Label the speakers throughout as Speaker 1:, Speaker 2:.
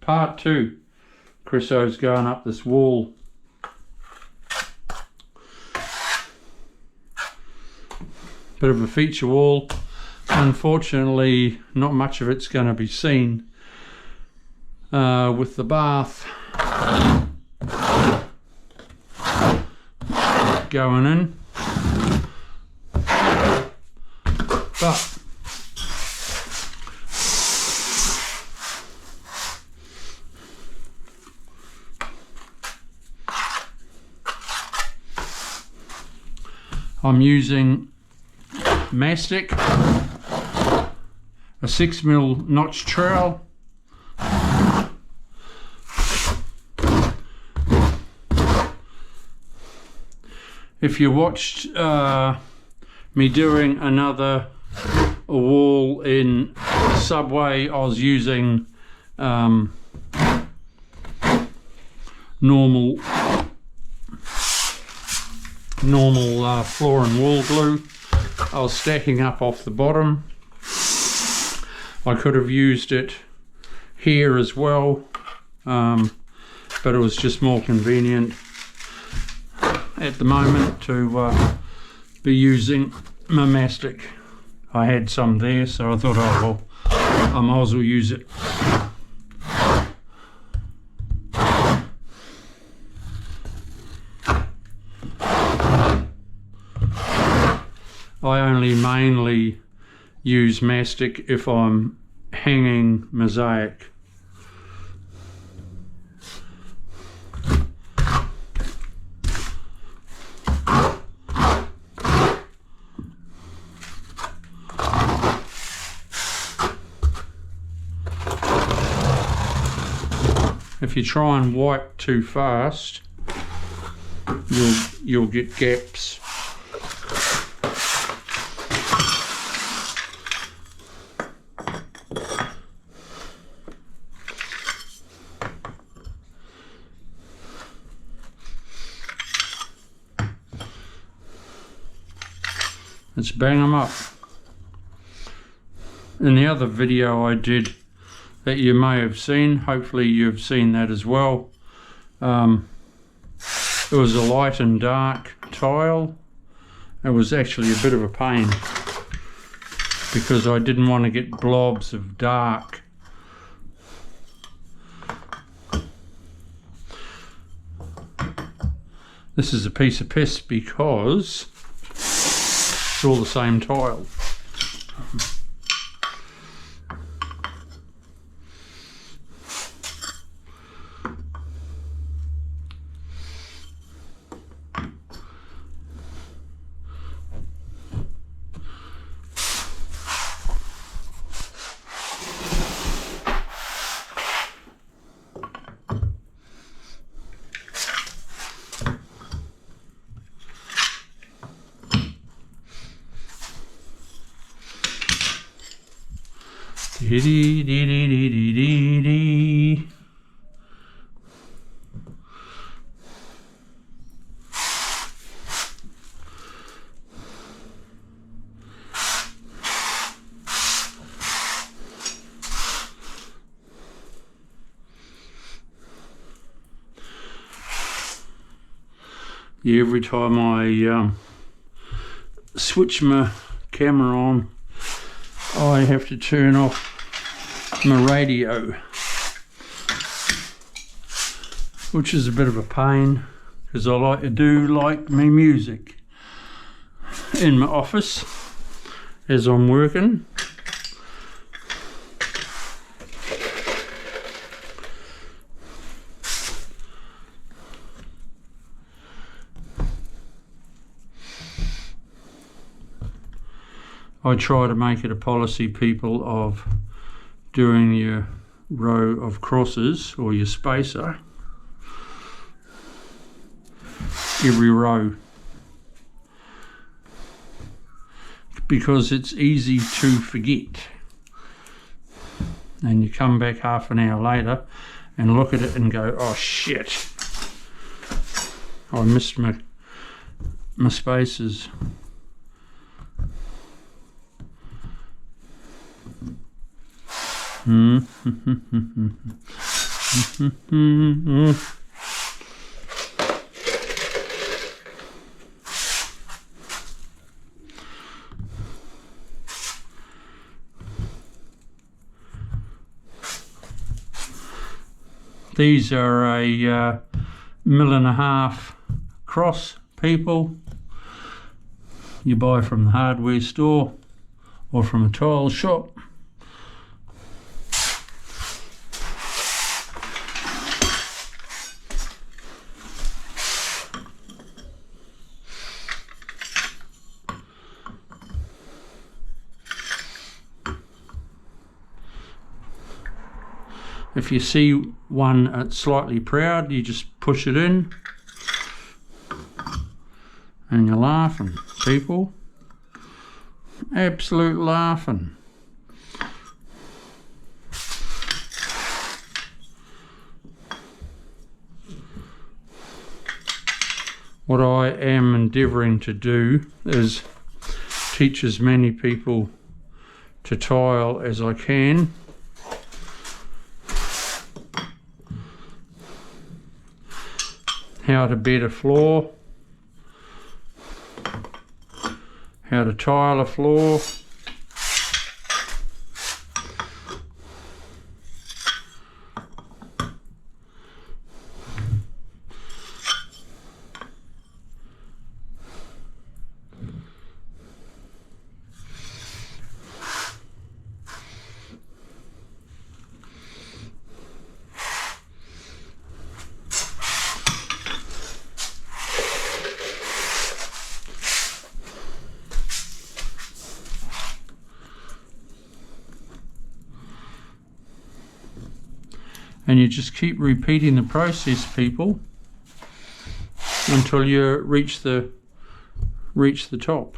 Speaker 1: part 2. Chriso's going up this wall. Bit of a feature wall. Unfortunately, not much of it's going to be seen with the bath going in. But I'm using mastic, a 6mm notch trowel, if you watched me doing another wall in Subway, I was using normal floor and wall glue. I was stacking up off the bottom. I could have used it here as well, but it was just more convenient at the moment to be using my mastic. I had some there, so I thought, oh well, I might as well use it. I only mainly use mastic if I'm hanging mosaic. If you try and wipe too fast, you'll get gaps. Let's bang them up. In the other video I did that you may have seen, hopefully you've seen that as well, it was a light and dark tile. It was actually a bit of a pain because I didn't want to get blobs of dark. This is a piece of piss because it's all the same tile. Dee dee dee dee dee dee dee. Yeah, every time I switch my camera on, I have to turn off my radio, which is a bit of a pain because I like to do like my music in my office as I'm working. I try to make it a policy, people, of doing your row of crosses or your spacer every row, because it's easy to forget and you come back half an hour later and look at it and go, oh shit, I missed my spacers. These are a 1.5 mm cross, people. You buy from the hardware store or from a tile shop. If you see one that's slightly proud, you just push it in and you're laughing, people. Absolute laughing. What I am endeavouring to do is teach as many people to tile as I can. How to bed a floor, how to tile a floor, and you just keep repeating the process, people, until you reach the top.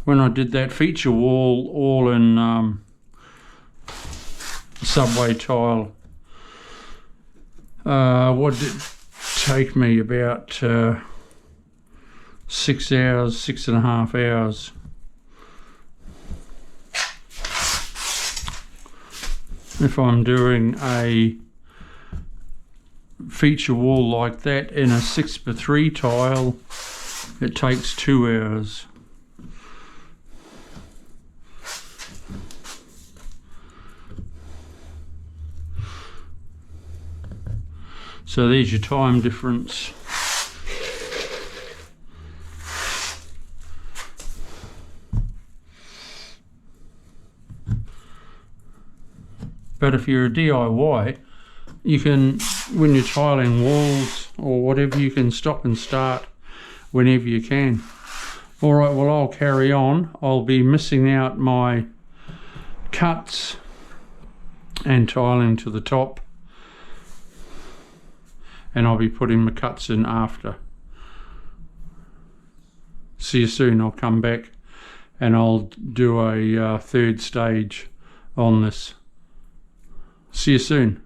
Speaker 1: When I did that feature wall all in subway tile, what did it take me? About 6 hours, 6.5 hours. If I'm doing a feature wall like that in a 6x3 tile, it takes 2 hours. So there's your time difference. But if you're a DIY, you can, when you're tiling walls or whatever, you can stop and start whenever you can. Alright, well, I'll carry on. I'll be missing out my cuts and tiling to the top, and I'll be putting my cuts in after. See you soon. I'll come back and I'll do a third stage on this. See you soon.